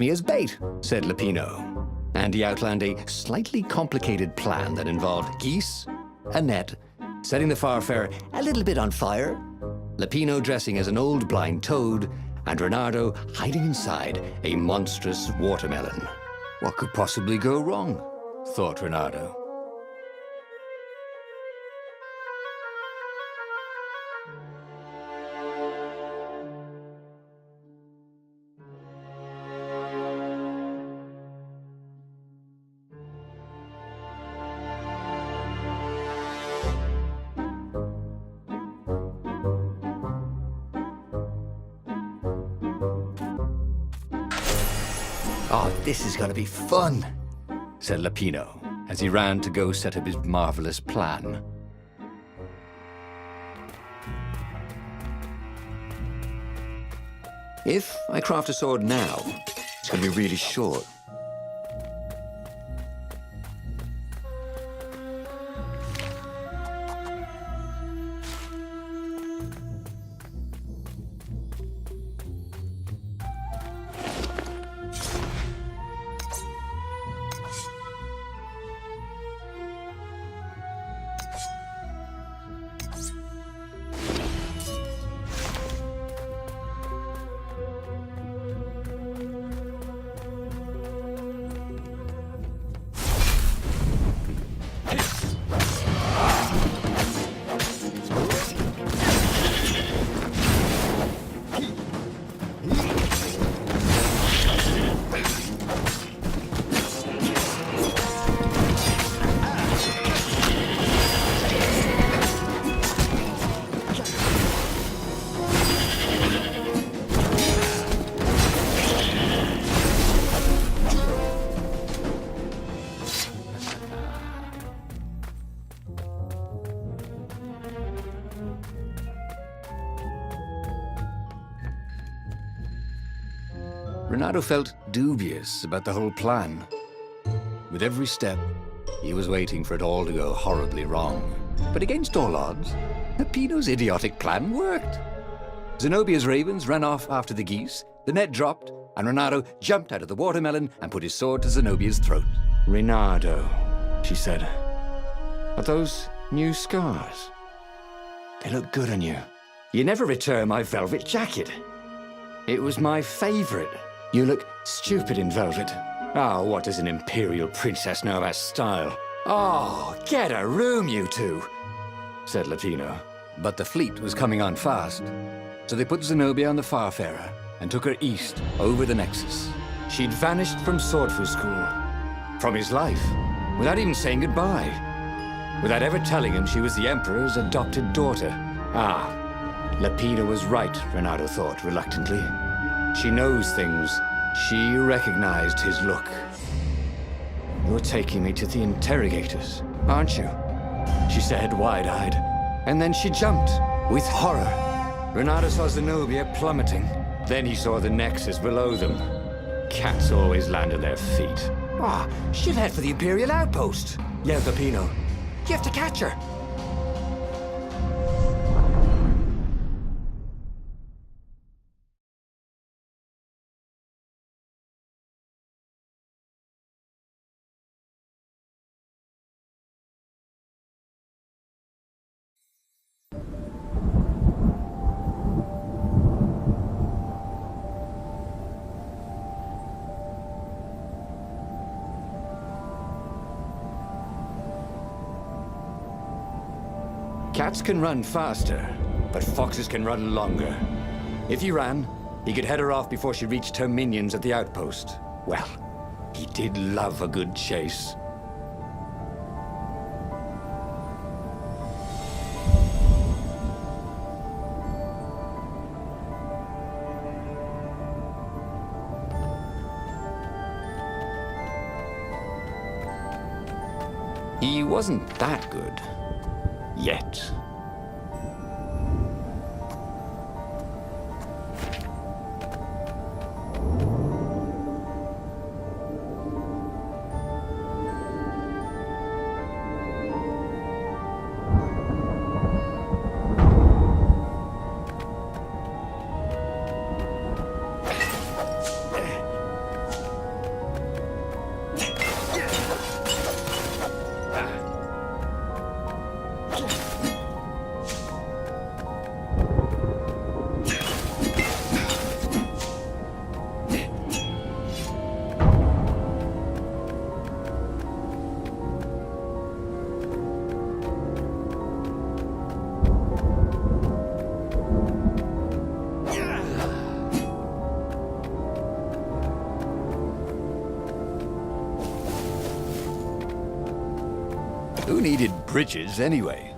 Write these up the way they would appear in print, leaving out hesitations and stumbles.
me as bait, said Lupino. And he outlined a slightly complicated plan that involved geese, a net, setting the Farfarer a little bit on fire, Lupino dressing as an old blind toad, and Reynardo hiding inside a monstrous watermelon. What could possibly go wrong? Thought Reynardo. Oh, this is gonna be fun, said Lupino, as he ran to go set up his marvelous plan. If I craft a sword now, it's gonna be really short. Reynardo felt dubious about the whole plan. With every step, he was waiting for it all to go horribly wrong. But against all odds, Lupino's idiotic plan worked. Zenobia's ravens ran off after the geese, the net dropped, and Reynardo jumped out of the watermelon and put his sword to Zenobia's throat. "Reynardo," she said, "are those new scars? They look good on you. You never returned my velvet jacket. It was my favorite. You look stupid in velvet. Oh, what does an imperial princess know about style? Oh, get a room, you two," said Lupino. But the fleet was coming on fast, so they put Zenobia on the Farfarer and took her east over the Nexus. She'd vanished from Swordfu School, from his life, without even saying goodbye, without ever telling him she was the Emperor's adopted daughter. Ah, Lupino was right, Reynardo thought reluctantly. She knows things. She recognized his look. "You're taking me to the interrogators, aren't you?" she said, wide-eyed. And then she jumped, with horror. Reynardo saw Zenobia plummeting. Then he saw the Nexus below them. Cats always land on their feet. "Ah, she'll head for the Imperial outpost," yelled Lupino. "You have to catch her." Cats can run faster, but foxes can run longer. If he ran, he could head her off before she reached her minions at the outpost. Well, he did love a good chase. He wasn't that good. Yet. Who needed bridges anyway?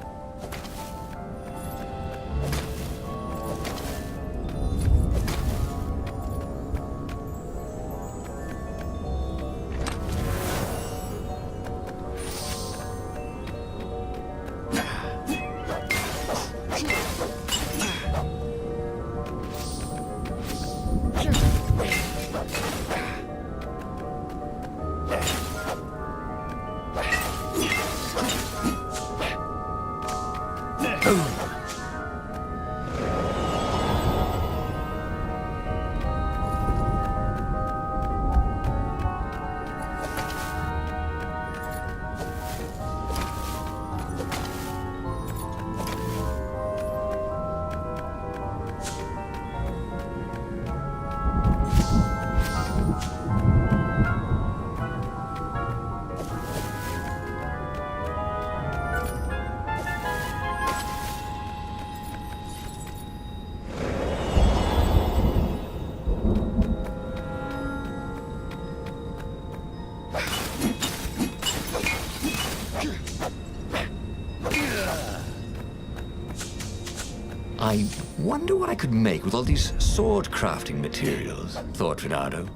I wonder what I could make with all these sword crafting materials, thought Renato.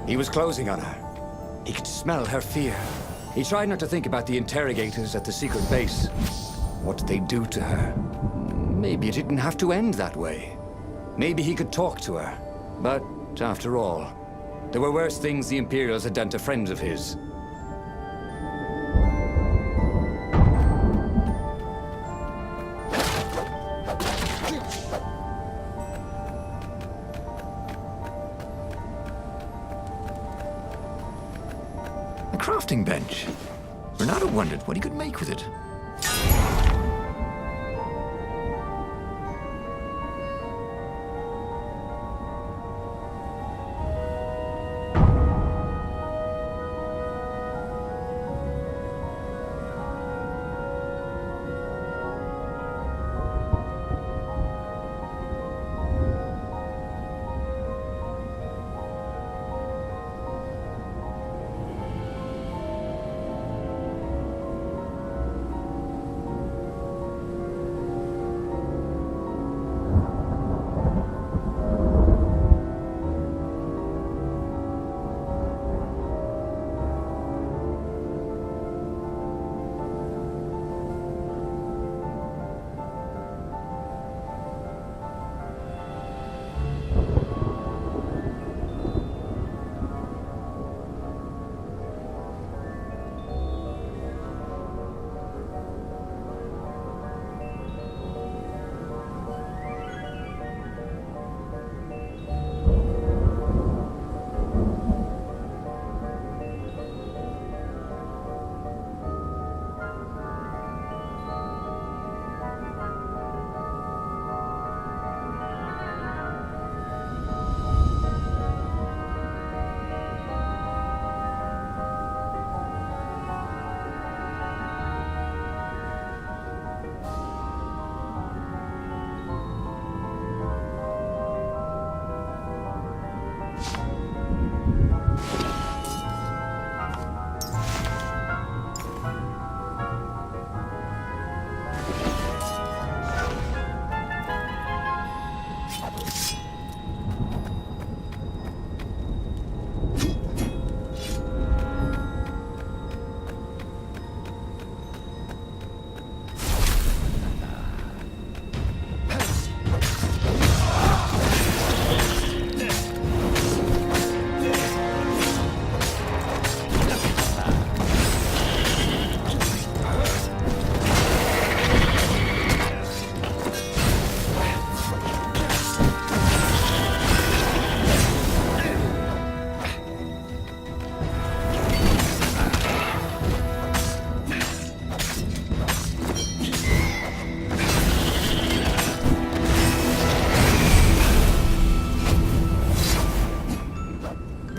He was closing on her. He could smell her fear. He tried not to think about the interrogators at the secret base. What did they do to her? Maybe it didn't have to end that way. Maybe he could talk to her. But, after all, there were worse things the Imperials had done to friends of his. A crafting bench. Renato wondered what he could make with it.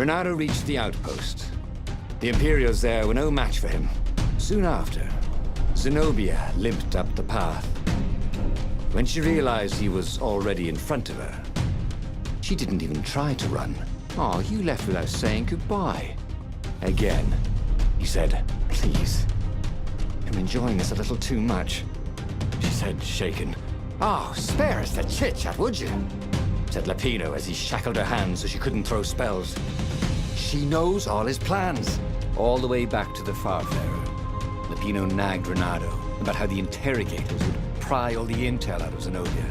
Renato reached the outpost. The Imperials there were no match for him. Soon after, Zenobia limped up the path. When she realized he was already in front of her, she didn't even try to run. "Oh, you left without saying goodbye." Again, he said, "Please, I'm enjoying this a little too much," she said, shaken. "Oh, spare us the chit-chat, would you?" said Lapino as he shackled her hands so she couldn't throw spells. "She knows all his plans." All the way back to the Farfarer, Lapino nagged Renato about how the interrogators would pry all the intel out of Zenobia,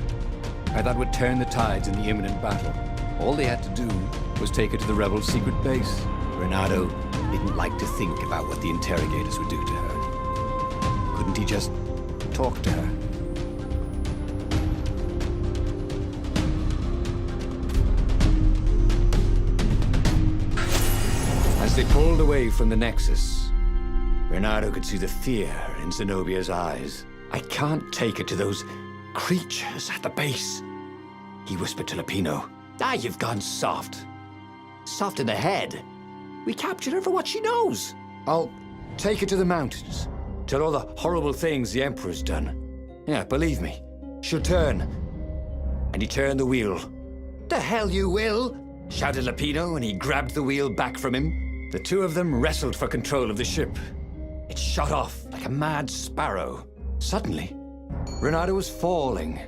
how that would turn the tides in the imminent battle. All they had to do was take her to the rebel secret base. Renato didn't like to think about what the interrogators would do to her. Couldn't he just talk to her? As they pulled away from the Nexus, Renato could see the fear in Zenobia's eyes. "I can't take her to those creatures at the base," he whispered to Lapino. "Ah, you've gone soft. Soft in the head. We captured her for what she knows. I'll take her to the mountains. Tell all the horrible things the Emperor's done. Yeah, believe me, she'll turn." And he turned the wheel. "The hell you will!" shouted Lapino, and he grabbed the wheel back from him. The two of them wrestled for control of the ship. It shot off like a mad sparrow. Suddenly, Renato was falling.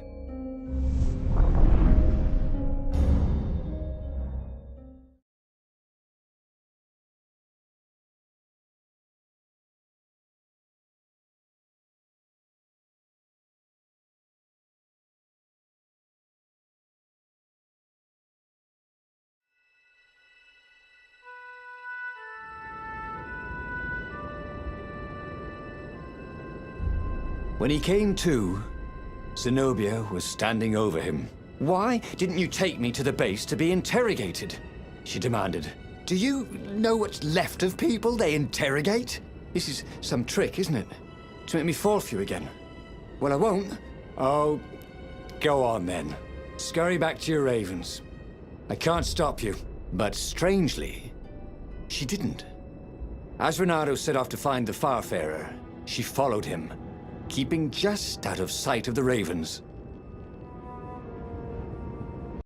When he came to, Zenobia was standing over him. "Why didn't you take me to the base to be interrogated?" she demanded. "Do you know what's left of people they interrogate? This is some trick, isn't it? To make me fall for you again. Well, I won't." "Oh, go on then. Scurry back to your ravens. I can't stop you." But strangely, she didn't. As Renato set off to find the Farfarer, she followed him, keeping just out of sight of the ravens.